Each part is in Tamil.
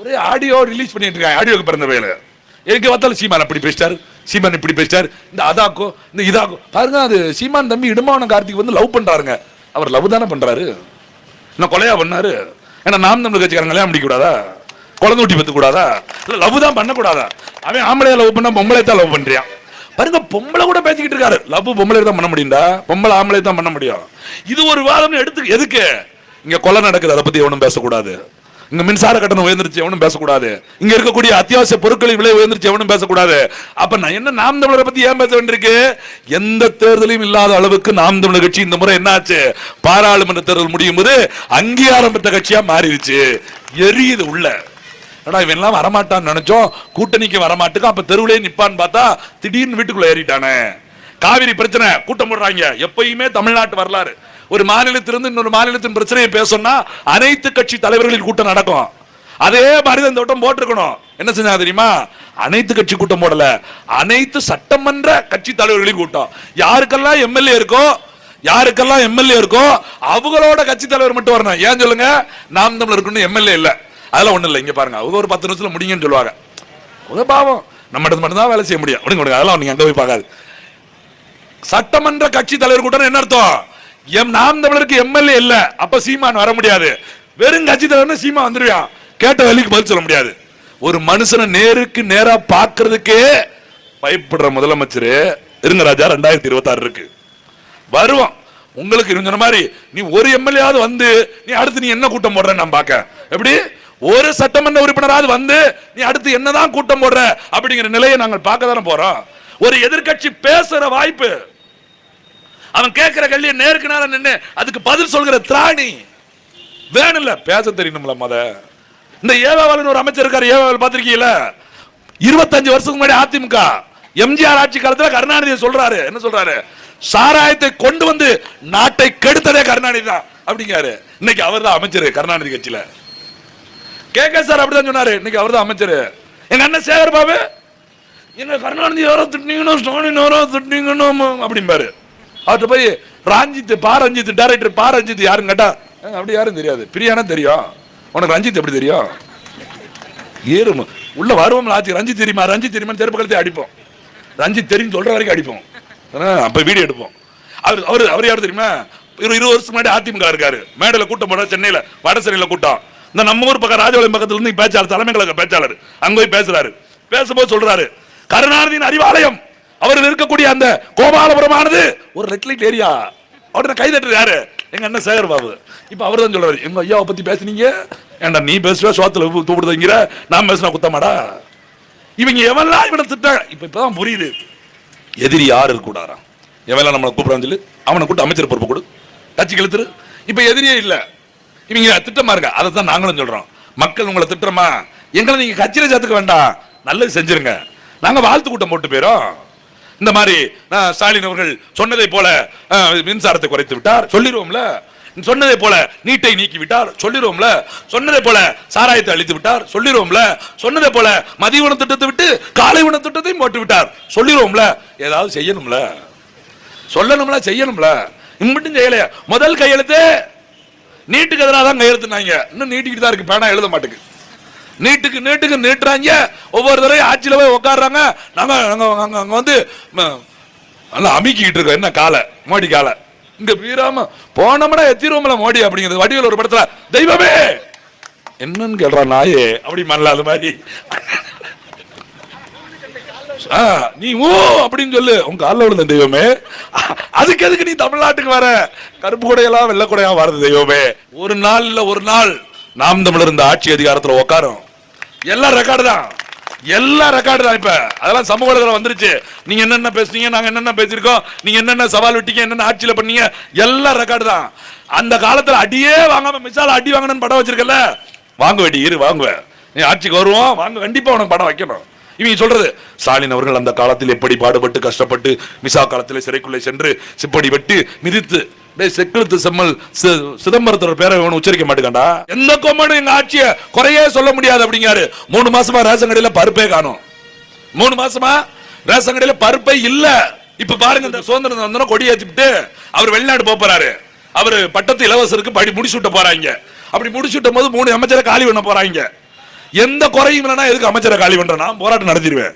ஒரே ஆடியோ ரிலீஸ் பண்ணிட்டு இருக்காங்க. ஆடியோக்கு பிறந்த வேலை எங்க பார்த்தாலும் சீமான் அப்படி பேசிட்டாரு, சீமான் இப்படி பேசிட்டாரு, இந்த அதாக்கோ இந்த இதாக்கோ. பாருங்க, அது சீமான் தம்பி இடுமான கார்த்திக் வந்து லவ் பண்றாருங்க. அவர் லவ் தானே பண்றாரு, என்ன கொலையா பண்ணாரு? ஏன்னா நாம் தமிழ் கட்சிக்காரங்க கல்யாணம் முடிக்க கூடாதா, குழந்தை ஊட்டி பத்து கூடாதா, இல்ல லவ் தான் பண்ண கூடாதா? அவன் ஆம்பளையா லவ் பண்ணா பொம்பளை தான் லவ் பண்றியான். பாருங்க, பொம்பளை கூட பேசிக்கிட்டு இருக்காரு. லவ் பொம்பளை தான் பண்ண முடியும்டா, பொம்பளை ஆம்பளை தான் பண்ண முடியும். இது ஒரு வாதம் எடுத்து எதுக்கு? இங்க கொலை நடக்குது, அதை பத்தி எவனும் பேசக்கூடாது. இங்க மின்சார கட்டணம் உயர்ந்துருச்சு, எவனும் பேசக்கூடாது. இங்க இருக்கக்கூடிய அத்தியாவசிய பொருட்களின் விலை உயர்ந்துருச்சு, எவனும் பேசக்கூடாது. அப்ப நான் என்ன நாம் தமிழரை பத்தி ஏன் பேச வேண்டியிருக்கு? எந்த தேர்தலையும் இல்லாத அளவுக்கு நாம் தமிழர் கட்சி இந்த முறை என்னாச்சு, பாராளுமன்ற தேர்தல் முடியும் போது அங்கீகாரம் பெற்ற கட்சியா மாறிடுச்சு. எரியுது உள்ள. இவன் எல்லாம் வரமாட்டான்னு நினைச்சோம், கூட்டணிக்கு வரமாட்டுக்கு. அப்ப தெருவிலே நிப்பான்னு பார்த்தா திடீர்னு வீட்டுக்குள்ள ஏறிட்டானே. காவிரி பிரச்சனை கூட்டம் போடுறாங்க. எப்பயுமே தமிழ்நாட்டு வரலாறு, ஒரு மாநிலத்திலிருந்து இன்னொரு மாநிலத்தின் பிரச்சனையை பேசணும்னா அனைத்து கட்சி தலைவர்களின் கூட்டம் நடக்கும். அதே மாதிரி இந்த கூட்டம் போட்டிருக்கணும். என்ன செஞ்சா தெரியுமா? அனைத்து கட்சி கூட்டம் போடல, அனைத்து சட்டமன்ற கட்சி தலைவர்களின் கூட்டம். யாருக்கெல்லாம் எம்எல்ஏ இருக்கோ, யாருக்கெல்லாம் எம்எல்ஏ இருக்கோ அவங்களோட கட்சி தலைவர் மட்டும் வரணும். ஏன் சொல்லுங்க? நாம் தமிழர் இருக்குன்னு எம்எல்ஏ இல்ல, அதெல்லாம் ஒண்ணு இல்லை. இங்க பாருங்க, அவங்க ஒரு 10 நிமிஷத்துல முடியுங்கன்னு சொல்லுவாங்க. பாவம், நம்ம மட்டும் தான் வேலை செய்ய முடியும். அதெல்லாம் நீங்க அங்க போய் பார்க்காது. சட்டமன்ற கட்சி தலைவர் கூட்டம் என்ன அர்த்தம்? நாம் தமிழருக்கு எம்எல்ஏ இல்ல, அப்ப சீமான் வர முடியாது. வெறும் கட்சி தலைவர் சீமான் வந்துருவான், கேட்ட வேலைக்கு பதில் சொல்ல முடியாது. ஒரு மனுஷனை நேருக்கு நேரா பாக்குறதுக்கே பயப்படுற முதலமைச்சர் இருங்க ராஜா. 2026 இருக்கு, வருவோம். உங்களுக்கு இருந்த மாதிரி நீ ஒரு எம்எல்ஏ வந்து நீ அடுத்து நீ என்ன கூட்டம் போடுற நான் பாக்க. எப்படி ஒரு சட்டமன்ற உறுப்பினராவது வந்து நீ அடுத்து என்னதான் கூட்டம் போடுற அப்படிங்கிற நிலையை நாங்கள் பார்க்க தானே போறோம். ஒரு எதிர்கட்சி பேசுற வாய்ப்பு, அவன் கேட்கிற கேள்வியை நேருக்கு நேரா நின்னு அதுக்கு பதில் சொல்கிற திராணி வேணும்ல, பேச தெரியணும்ல. இந்த ஏவாவல் ஒரு அமைச்சர் இருக்காரு, ஏவாவல் பாத்திருக்கீங்கள? 25 வருஷத்துக்கு முன்னாடி அதிமுக எம்ஜிஆர் ஆட்சி காலத்துல கருணாநிதி சொல்றாரு, என்ன சொல்றாரு? சாராயத்தை கொண்டு வந்து நாட்டை கெடுத்ததே கருணாநிதி தான் அப்படிங்காரு. இன்னைக்கு அவர் தான் அமைச்சர் கருணாநிதி கட்சியில. கேட்க சார் அப்படிதான் சொன்னாரு, இன்னைக்கு அவர் தான் அமைச்சர். எங்க அண்ணன் சேகர் பாபு என்ன கருணாநிதி யாரோ திட்டினீங்கன்னு, ஸ்டாலின் யாரோ திட்டினீங்கன்னு அப்படிம்பாரு. அவர்கிட்ட போய் ரஞ்சித் ரஞ்சித் டைரக்டர் ரஞ்சித் யாரும் கேட்டா அப்படி யாரும் தெரியாது. பிரியானா தெரியும், உனக்கு ரஞ்சித் எப்படி தெரியும்? ஏறும் உள்ள வருவோம். ஆச்சு ரஞ்சித் தெரியுமா, ரஞ்சித் தெரியுமா தெருப்பு கழுத்தை அடிப்போம். ரஞ்சித் தெரியும் சொல்ற வரைக்கும் அடிப்போம். அப்ப வீடியோ எடுப்போம். அவர் யாரு தெரியுமா? 20 வருஷத்துக்கு முன்னாடி அதிமுக இருக்காரு. மேடையில கூட்டம் போட சென்னையில வடசென்னையில கூட்டம். இந்த நம்ம ஊர் பக்கம் ராஜபாளையம் பக்கத்துல இருந்து பேச்சாளர், தலைமை கழக பேச்சாளர் அங்க போய் பேசுறாரு. பேசும்போது சொல்றாரு, கருணாநிதியின் அறிவாலயம் அவர் இருக்கக்கூடிய அந்த கோபாலபுரமானது ஒரு ரெட் லைட் ஏரியா. அவரை கை தட்டுறது யாரு? எங்க அண்ணன் சேகர் பாபு. இப்ப அவர் தான் சொல்றாரு, எங்க ஐயாவை பத்தி பேசுனீங்க, ஏன்டா நீ பேசுவ சோத்துல தூப்படுதீங்கிற, நான் பேசுனா குத்தமாடா. இவங்க எவெல்லாம் இவனை திட்ட இப்பதான் புரியுது. எதிரி யாரு இருக்கக்கூடாரா, எவெல்லாம் நம்மளை கூப்பிடான்னு சொல்லி அவனை கூட்டு அமைச்சர் பொறுப்பு கொடு, கட்சி கழுத்துரு. இப்ப எதிரியே இல்ல, இவங்க திட்டமா இருக்க. அதை தான் நாங்களும் சொல்றோம். மக்கள் உங்களை திட்டமா, எங்களை நீங்க கட்சியில சேர்த்துக்க வேண்டாம், நல்லது செஞ்சிருங்க, நாங்க வாழ்த்து கூட்டம் போட்டு போயிரும். இந்த மாதிரி ஸ்டாலின் அவர்கள் சொன்னதை போல மின்சாரத்தை குறைத்து விட்டார் சொல்லிடுவோம்ல, சொன்னதை போல நீட்டை நீக்கி விட்டார் சொல்லிடுவோம்ல, சொன்னதை போல சாராயத்தை அழித்து விட்டார் சொல்லிடுவோம்ல, சொன்னதை போல மதிய உணவு திட்டத்தை விட்டு காலை உணவு திட்டத்தையும் போட்டு விட்டார் சொல்லிடுவோம்ல. ஏதாவது செய்யணும்ல, சொல்லணும்ல, செய்யணும்ல. இம்மட்டும் செய்யலையா? முதல் கையெழுத்து நீட்டுக்கு எதிராக தான் கையெழுத்துனாங்க, இன்னும் நீட்டிக்கிட்டு தான் இருக்கு, பேனா எழுத மாட்டேங்குது. நீட்டுக்கு நீட்டுறாங்க. ஒவ்வொரு தடவையும் ஆட்சியில போய் உட்காடுறாங்க. நாங்க அங்க வந்து நல்லா அமிக்கிட்டு இருக்கோம். என்ன காலை, மோடி காலை இங்க வீராம போனோம்னா எத்திருவோம்ல மோடி அப்படிங்கிறது. வடிவேல் ஒரு படத்துல தெய்வமே என்னன்னு கேள்றான் நாயே அப்படி மல்ல, அது மாதிரி நீ ஓ அப்படின்னு சொல்லு, உங்க காலில் விழுந்த தெய்வமே. அதுக்கு எதுக்கு நீ தமிழ்நாட்டுக்கு வர? கருப்பு கொடையெல்லாம் வெள்ளை கொடையா வருது தெய்வமே. ஒரு நாள் இல்ல ஒரு நாள் நாம் தமிழர் இந்த ஆட்சி அதிகாரத்துல உட்காரும். எல்லாம் ரெக்கார்டு தான், எல்லாம் ரெக்கார்டு தான். இப்ப அதெல்லாம் சமூக வலைதளம் வந்துருச்சு. நீங்க என்னென்ன பேசுனீங்க, நாங்க என்னென்ன பேசிருக்கோம், நீங்க என்னென்ன சவால் விட்டீங்க, என்னென்ன ஆட்சியில பண்ணீங்க, எல்லாம் ரெக்கார்டு தான். அந்த காலத்துல அடியே வாங்காம மிசால அடி வாங்கணும்னு படம் வச்சிருக்கல, வாங்க வேண்டி இரு வாங்குவேன், நீ ஆட்சிக்கு வருவோம் வாங்க, கண்டிப்பா உனக்கு படம் வைக்கணும். இவங்க சொல்றது ஸ்டாலின் அவர்கள் அந்த காலத்தில் எப்படி பாடுபட்டு கஷ்டப்பட்டு மிசா காலத்தில் சிறைக்குள்ளே சென்று சிப்படி வெட்டு மிதித்து செக்குழுத்து செம்மல் சிதம்பரத்தோட பேரை உச்சரிக்க மாட்டேங்கண்டா. எந்த கோமனும் எங்க ஆட்சியை குறையே சொல்ல முடியாது அப்படிங்காரு. 3 மாசமா ரேஷன் கடையில பருப்பே காணும். 3 மாசமா ரேஷன் கடையில பருப்பே இல்ல. இப்ப பாருங்க, இந்த சுதந்திரம் வந்தோம் கொடி ஏற்றிட்டு அவர் வெளிநாடு போறாரு. அவரு பட்டத்து இலவசருக்கு படி முடிச்சுட்ட போறாங்க. அப்படி முடிச்சுட்டும் போது 3 அமைச்சரை காலி பண்ண போறாங்க. எந்த குறையும் இல்லைன்னா எதுக்கு அமைச்சரை காலி பண்றேன்? நான் போராட்டம் நடத்திடுவேன்.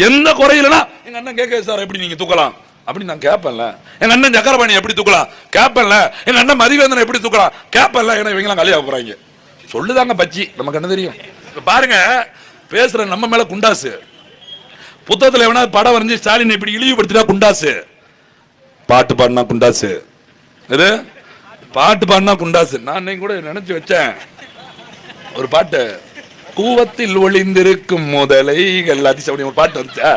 எந்த குறையும் இல்லைன்னா எங்க அண்ணன் கேட்க சார் எப்படி நீங்க தூக்கலாம் அப்படின்னு நான் கேட்பேன்ல. எங்க அண்ணன் சக்கரபாணி எப்படி தூக்கலாம் கேட்பேன்ல. எங்க அண்ணன் மதிவேந்தன் எப்படி தூக்கலாம் கேட்பேன்ல. ஏன்னா இவங்கெல்லாம் காலியாக போறாங்க சொல்லுதாங்க பச்சி. நமக்கு என்ன தெரியும்? பாருங்க, பேசுற நம்ம மேல குண்டாசு. புத்தகத்தில் எவனா படம் வரைஞ்சி ஸ்டாலின் இப்படி இழிவுபடுத்தினா குண்டாசு, பாட்டு பாடினா குண்டாசு, இது பாட்டு பாடினா குண்டாசு. நான் இன்னைக்கு கூட நினைச்சு வச்சேன் ஒரு பாட்டு, கூவத்தில் ஒளிந்திருக்கும் முதலைகள் அதிசயம் ஒரு பாட்டு வந்துச்சா.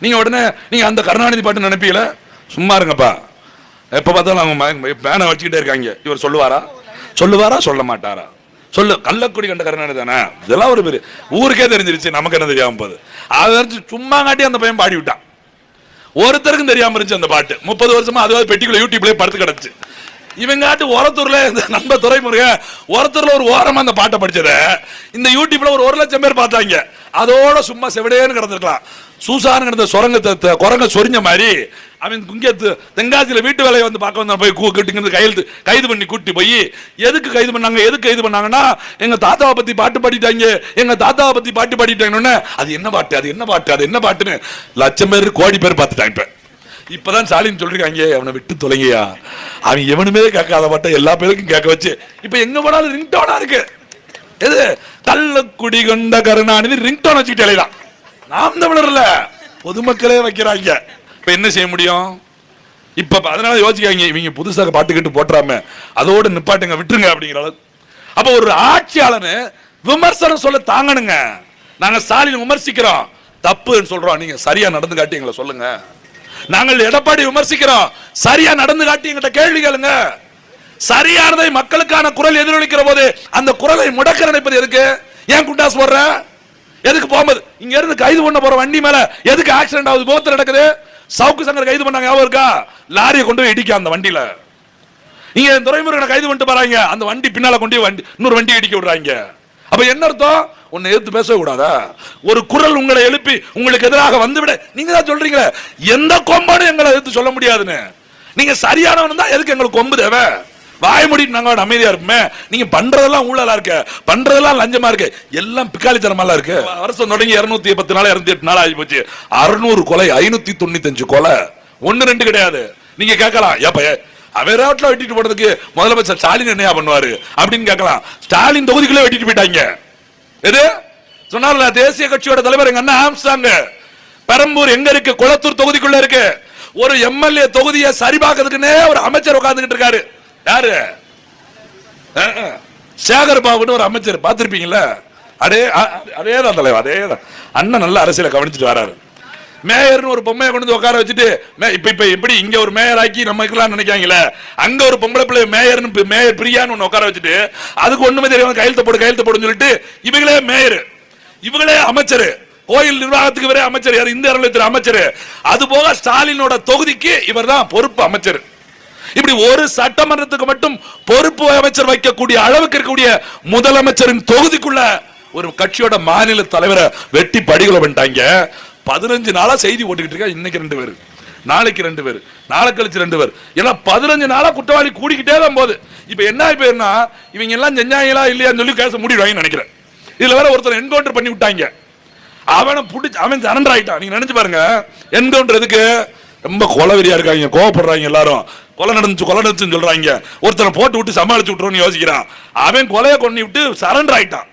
நீங்க உடனே நீங்க அந்த கருணாநிதி பாட்டு நினைப்பீங்களா? சும்மா இருங்கப்பா, எப்ப பார்த்தாலும் அவங்க பேனை வச்சுக்கிட்டே இருக்காங்க. இவர் சொல்லுவாரா சொல்ல மாட்டாரா? சொல்லு, கள்ளக்குடி கண்ட கருணாநிதி தானே. இதெல்லாம் ஒரு பேரு ஊருக்கே தெரிஞ்சிருச்சு, நமக்கு என்ன தெரியாம போகுது. அதை சும்மா காட்டி அந்த பையன் பாடி விட்டான். ஒருத்தருக்கும் தெரியாம இருந்துச்சு அந்த பாட்டு. 30 வருஷமா அதுவாது பெட்டிக்குள்ள யூடியூப்லயே படுத்து கிடச்சு. இவங்காட்டு ஒரத்தூர்ல நம்ம துறைமுருகன் ஒரத்தூர்ல ஒரு ஓரமா அந்த பாட்டை படிச்சத இந்த யூடியூப்ல ஒரு 1,00,000 பேர் பார்த்தாங்க. அதோட சும்மா செவிடேன்னு கிடந்திருக்கலாம். சூசான்னு கிடந்த சுரங்கத்தை குரங்க சொரிஞ்ச மாதிரி அவன் குங்கத்து தென்காசியில வீட்டு வேலையை வந்து பார்க்க வந்த போய் கைது பண்ணி கூட்டி போய் எதுக்கு கைது பண்ணாங்கன்னா எங்க தாத்தாவை பத்தி பாட்டு பாடிட்டாங்க. அது என்ன பாட்டுன்னு 1,00,000 பேர் கோடி பேர் பார்த்துட்டாங்க. இப்பதான் ஸ்டாலின் சொல்றாங்க, அவனை விட்டு தொலைங்கயா, அவன் எவனுமே கேட்காத பாட்ட எல்லா பேருக்கும் கேட்க வச்சு இப்ப எங்க போனாலும் ரிங்டோனா இருக்கு. எது கள்ளக்குடி கொண்ட கருணாநிதி ரிங்டோன் வச்சுக்கிட்டே தான். நாம் தமிழர்ல பொதுமக்களே வைக்கிறாங்க. இப்ப என்ன செய்ய முடியும்? இப்ப அதனால யோசிக்காங்க, இவங்க புதுசாக பாட்டு கேட்டு போட்டுறாம அதோட நிப்பாட்டுங்க, விட்டுருங்க அப்படிங்கிற அளவுக்கு. அப்ப ஒரு ஆட்சியாளனு விமர்சனம் சொல்ல தாங்கணுங்க. நாங்க ஸ்டாலின் விமர்சிக்கிறோம், தப்புன்னு சொல்றோம், நீங்க சரியா நடந்து காட்டி எங்களை சொல்லுங்க. நாங்கள் எடப்பாடி விமர்சிக்கிறோம், சரியா நடந்து காட்டி எங்கிட்ட கேள்வி கேளுங்க. சரியானதை மக்களுக்கான குரல் எதிரொலிக்கிற போது அந்த குரலை முடக்க நினைப்பது எதுக்கு? ஏன் குண்டாஸ் போடுற? எதுக்கு போகும்போது இங்க இருந்து கைது பண்ண போற வண்டி மேல எதுக்கு ஆக்சிடென்ட் ஆகுது? விபத்து நடக்குது. சவுக்கு சங்கர் கைது பண்ணாங்க, ஞாபகம் இருக்கா? லாரியை கொண்டு போய் இடிக்க அந்த வண்டியில. இங்க துறைமுருகனை கைது பண்ணிட்டு போறாங்க, அந்த வண்டி பின்னால கொண்டு இன்னொரு வண்டி இடிக்க விடுறாங்க. அப்ப என்ன அர்த்தம்? உன்னை எதிர்த்து பேச கூடாதா? ஒரு குரல் உங்களை எழுப்பி உங்களுக்கு எதிராக வந்துவிட நீங்க தான் சொல்றீங்களே, எந்த கொம்பானும் எங்களை எதிர்த்து சொல்ல முடியாதுன்னு. நீங்க சரியானவன் தான், எதுக்கு எங்களுக்கு கொம்பு தேவை? வாய முடிட்டு நாங்க அமைதியா இருப்போமே. நீங்க பண்றதெல்லாம் ஊழலா இருக்கு, பண்றதெல்லாம் லஞ்சமா இருக்கு, எல்லாம் பிக்காளித்தனமா இருக்கு. வருஷம் தொடங்கி 210 நாள் 208 நாள் ஆகி போச்சு. 600 கொலை, 595 கொலை, 1-2 கிடையாது. நீங்க கேட்கலாம், ஏப்ப அவன் ரோட்ல வெட்டிட்டு போறதுக்கு முதலமைச்சர் ஸ்டாலின் என்னையா பண்ணுவாரு அப்படின்னு கேட்கலாம். ஸ்டாலின் தொகுதிக்குள்ளே வெட்டிட்டு போயிட்டாங்க. எது சொன்னால தேசிய கட்சியோட தலைவர் எங்க அண்ணா ஆம்ஸ்டாங்க. பெரம்பூர் எங்க இருக்கு? குளத்தூர் தொகுதிக்குள்ள இருக்கு. ஒரு எம்எல்ஏ தொகுதியை சரிபார்க்கிறதுக்குன்னே ஒரு அமைச்சர் உட்கார்ந்துகிட்டு இருக்காரு. யாரு? சேகர் பாபுன்னு ஒரு அமைச்சர், பார்த்திருப்பீங்களா? அதேதான் தலைவர், அதேதான். அண்ணன் நல்ல அரசியலை கவனிச்சுட்டு வராரு. மேயர்னு ஒரு பொம்மையை கொண்டு உட்கார வச்சுட்டு இப்ப எப்படி இங்க ஒரு மேயர் ஆக்கி நம்ம நினைக்காங்களே, அங்க ஒரு பொம்பளை பிள்ளை மேயர் பிரியான்னு ஒண்ணு உட்கார வச்சுட்டு அதுக்கு ஒண்ணுமே தெரியாம கையெழுத்து போடுன்னு சொல்லிட்டு இவங்களே மேயர், இவங்களே அமைச்சர், கோயில் நிர்வாகத்துக்கு வேற அமைச்சர், யார்? இந்த அறநிலையத்துறை அமைச்சர். அது போக ஸ்டாலினோட தொகுதிக்கு இவர் தான் பொறுப்பு அமைச்சர். இப்படி ஒரு சட்டமன்றத்துக்கு மட்டும் பொறுப்பு அமைச்சர் வைக்கக்கூடிய அளவுக்கு இருக்கக்கூடிய முதலமைச்சரின் தொகுதிக்குள்ள ஒரு கட்சியோட மாநில தலைவரை வெட்டி படிகளை பண்ணிட்டாங்க. 15 நாளா செய்தி ஓட்டிக்கிட்டு இருக்கா. இன்னைக்கு 2 பேர், நாளைக்கு 2 பேர், நாளை கழிச்சு 2 பேர், எல்லாம் 15 நாளா குற்றவாளி கூடிக்கிட்டே தான் போகுது. இப்ப என்ன பேருனா இவங்க எல்லாம் செஞ்சாங்களா இல்லையான்னு சொல்லி கேச முடிவாங்கன்னு நினைக்கிறேன். இதுல வேற ஒருத்தர் என்கவுண்டர் பண்ணி விட்டாங்க. அவனை பிடிச்சி அவன் சரண்டர் ஆயிட்டான். நீங்க நினைச்சு பாருங்க, என்கவுண்டர் எதுக்கு? ரொம்ப கொலவெறியா இருக்காங்க, கோவப்படுறாங்க, எல்லாரும் கொலை நடந்துச்சுன்னு சொல்றாங்க. ஒருத்தனை போட்டு விட்டு சமாளிச்சு விட்டுருன்னு யோசிக்கிறான். அவன் கொலையை கொண்டு விட்டு சரண்டர் ஆயிட்டான்.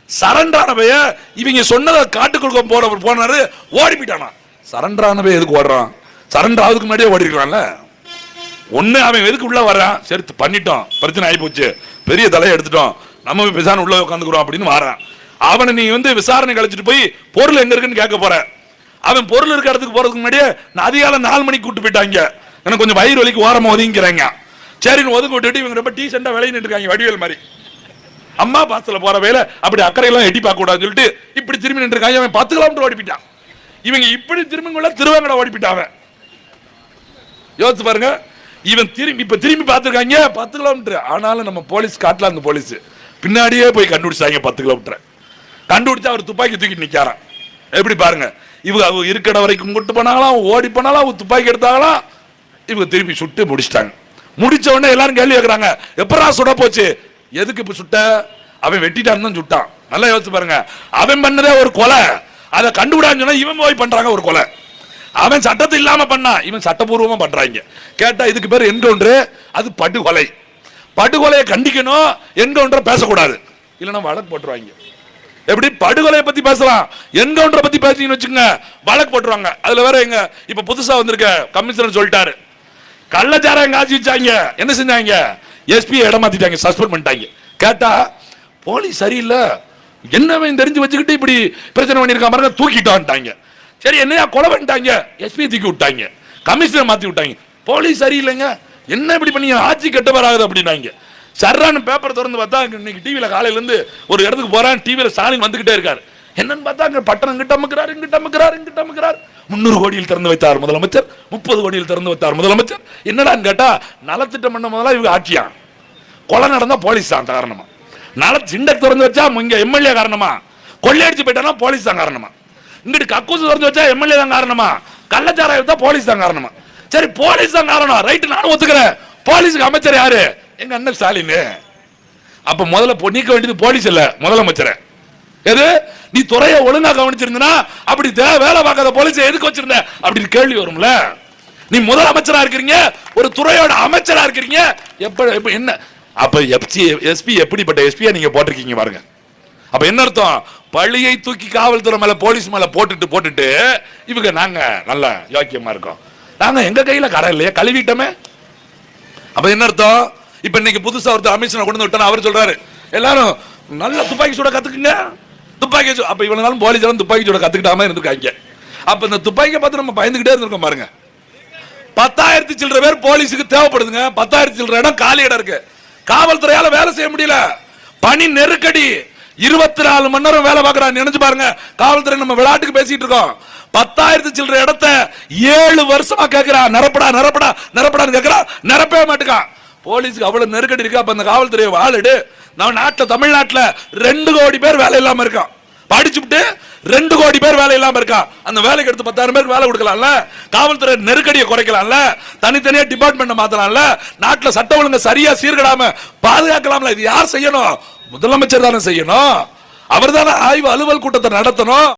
சரண்டரானவைய இவங்க சொன்னதை காட்டுக்குள்ள போனாரு, ஓடி போயிட்டானா. சரண்டரானவை எதுக்கு ஓடுறான்? சரண்டர் ஆகுதுக்கு முன்னாடியே ஓடி இருக்கான்ல. ஒண்ணு அவன் எதுக்கு உள்ள வர்றான்? சரி பண்ணிட்டோம், பிரச்சனை ஆகி போச்சு, பெரிய தலையை எடுத்துட்டோம், நம்ம பேசான உள்ள உட்காந்துக்கிறோம் அப்படின்னு வரான். அவனை நீ விசாரணை கழிச்சிட்டு போய் பொருள் எங்க இருக்குன்னு கேட்க போற. அவன் பொருள் இருக்க இடத்துக்கு போறதுக்கு முன்னாடியே அதிகாலை 4 மணிக்கு கூட்டு போயிட்டாங்க. எனக்கு கொஞ்சம் வயிறு வலிக்கு ஓரமா ஒதுங்கிறாங்க. சரின்னு ஒதுங்க விட்டுட்டு இவங்க ரொம்ப டீசெண்டா விளையிட்டு இருக்காங்க, வடிவேல் மாதிரி. அம்மா பாசத்துல போற வேலை அப்படி அக்கறையெல்லாம் எட்டி பார்க்க கூடாதுன்னு சொல்லிட்டு இப்படி திரும்பி நின்று இருக்காங்க. அவன் 10 கிலோமீட்டர் ஓடிப்பிட்டான். இவங்க இப்படி திரும்பி திருவாங்கட ஓடிப்பிட்டாங்க. யோசிச்சு பாருங்க. இவன் திரும்பி பார்த்துருக்காங்க 10 கிலோமீட்டர். ஆனாலும் நம்ம போலீஸ், ஸ்காட்லாந்து போலீஸ் பின்னாடியே போய் கண்டுபிடிச்சாங்க 10 கிலோமீட்டர். கண்டுபிடிச்சா அவர் துப்பாக்கி தூக்கிட்டு நிக்காராம். எப்படி பாருங்க, இவங்க இருக்கிற வரைக்கும் கூட்டு போனாங்களாம், ஓடி போனாலும் துப்பாக்கி எடுத்தாங்களாம். இவங்க திருப்பி சுட்டு முடிச்சிட்டாங்க. முடிச்ச உடனே எல்லாரும் கேள்வி கேட்கறாங்க, எப்படா சுட போச்சு? எதுக்கு இப்ப சுட்ட? அவன் வெட்டிட்டான்னு தான் சுட்டான். நல்லா யோசிச்சு பாருங்க. அவன் பண்ணதே ஒரு கொலை, அதை கண்டுபிடான்னு சொன்னா இவன் போய் பண்றாங்க ஒரு கொலை. அவன் சட்டத்தை இல்லாம பண்ணா, இவன் சட்டபூர்வமா பண்றாங்க. கேட்டா இதுக்கு பேர் என்கவுண்டர், அது படுகொலை. படுகொலையை கண்டிக்கணும், என்கவுண்டர் பேசக்கூடாது, இல்லைன்னா வழக்கு போட்டுருவாங்க. எப்படி படுகொலையை பத்தி பேசலாம், என்கவுண்டரை பத்தி பேசிங்கன்னு வச்சுங்க வழக்கு போட்டுருவாங்க. அதுல வேற எங்க இப்ப புதுசா வந்திருக்க கமிஷனர் சொல்லிட்டாரு, கள்ளச்சாராயம் காய்ச்சி வச்சாங்க, என்ன செஞ்சாங்க, எஸ்பி இடம் மாத்திட்டாங்க, சஸ்பெண்ட் பண்ணிட்டாங்க. கேட்டா போலீஸ் சரியில்லை, என்னவன் தெரிஞ்சு வச்சுக்கிட்டு இப்படி பிரச்சனை பண்ணிருக்கான் பாருங்க, தூக்கிட்டான்ட்டாங்க. சரி என்னையா கொலை பண்ணிட்டாங்க, எஸ்பி தூக்கி விட்டாங்க, கமிஷனர் மாத்தி விட்டாங்க. போலீஸ் சரியில்லைங்க, என்ன இப்படி பண்ணி ஆட்சி கெட்டவர் ஆகுது அப்படின்னாங்க. சர்றான்னு பேப்பர் திறந்து பார்த்தா இன்னைக்கு டிவியில காலையில இருந்து ஒரு இடத்துக்கு போறான், டிவியில ஸ்டாலின் வந்துகிட்டே இருக்காரு. என்னன்னு பார்த்தா அங்க பட்டணம் இங்கிட்ட அமுக்கிறார், இங்கிட்ட அமுக்கிறார், இங்கிட்ட அமுக்கிறார். 300 கோடியில் திறந்து வைத்தார் முதலமைச்சர், 30 கோடியில் திறந்து வைத்தார் முதலமைச்சர். என்னடான்னு கேட்டா நலத்திட்டம் பண்ண முதல்ல இவங்க ஆட்சியா, கொலை நடந்தா போலீஸ் தான் காரணமா, நல சிண்டக் திறந்து வச்சா இங்க எம்எல்ஏ காரணமா, கொள்ளையடிச்சு போயிட்டானா போலீஸ் தான் காரணமா, இங்கிட்டு கக்கூசு திறந்து வச்சா எம்எல்ஏ தான் காரணமா, கள்ளச்சாராயம் தான் போலீஸ் தான் காரணமா. சரி போலீஸ் தான் காரணம், ரைட் நானும் ஒத்துக்கிறேன். போலீஸுக்கு அமைச்சர் யாரு, எங்க அண்ணன் ஸ்டாலின். அப்ப முதல்ல நீக்க வேண்டியது போலீஸ் இல்ல, முதலமைச்சர். எது நீ துறையை ஒழுங்கா கவனிச்சிருந்தா அப்படி வேலை பார்க்காத போலீஸ் எதுக்கு வச்சிருந்த அப்படின்னு கேள்வி வரும்ல. நீ முதலமைச்சரா இருக்கிறீங்க, ஒரு துறையோட அமைச்சரா இருக்கிறீங்க, எப்ப என்ன அப்ப எஸ்பி எப்படிப்பட்ட எஸ்பியா நீங்க போட்டிருக்கீங்க பாருங்க. அப்ப என்ன அர்த்தம், பள்ளியை தூக்கி காவல்துறை மேல போலீஸ் மேல போட்டுட்டு இவங்க நாங்க நல்ல யோக்கியமா இருக்கோம், நாங்க எங்க கையில கரை இல்லையா கழுவிட்டோமே. அப்ப என்ன அர்த்தம், இப்ப இன்னைக்கு புதுசா ஒருத்தர் அமைச்சர் கொண்டு விட்டா அவர் சொல்றாரு எல்லாரும் நல்ல துப்பாக்கி சூட கத்துக்குங்க, துப்பாக்கி. அப்ப இவ்வளவு நாளும் போலீஸ் எல்லாம் துப்பாக்கி சூட கத்துக்கிட்டாம இருந்திருக்காங்க. அப்ப இந்த துப்பாக்கியை பார்த்து நம்ம பயந்துகிட்டே இருந்திருக்கோம் பாருங்க. 10,000 சில்லற பேர் போலீஸுக்கு தேவைப்படுதுங்க, 10,000 சில்லற இடம் காலி இடம் இருக்கு, காவல்துறையால வேலை செய்ய முடியல, பணி நெருக்கடி, 24 மணி நேரம் வேலை பார்க்கறாங்க. நினைச்சு பாருங்க, காவல்துறை நம்ம விளையாட்டுக்கு பேசிட்டு இருக்கோம், 10,000 சில்லற இடத்த 7 வருஷமா கேட்கிறா, நிரப்படா நிரப்படா நிரப்படான்னு கேட்கிறா, நிரப்பவே மாட்டுக்கான். போலீஸுக்கு அவ்வளவு நெருக்கடி இருக்கு. அப்ப அந்த காவல்துறையை வாழிடு. நம்ம நாட்டுல தமிழ்நாட்டுல 2 கோடி பேர் வேலை இல்லாம இருக்கான், படிச்சுட்டு 2 கோடி பேர் வேலை இல்லாம இருக்கான். அந்த வேலைக்கு எடுத்து 10,000 பேருக்கு வேலை கொடுக்கலாம்ல, காவல்துறை நெருக்கடியை குறைக்கலாம்ல, தனித்தனியா டிபார்ட்மெண்ட் மாத்தலாம்ல, நாட்டுல சட்ட ஒழுங்கு சரியா சீர்கடாம பாதுகாக்கலாம்ல. இது யார் செய்யணும், முதலமைச்சர் தானே செய்யணும், அவர் தானே ஆய்வு அலுவல் கூட்டத்தை நடத்தணும்.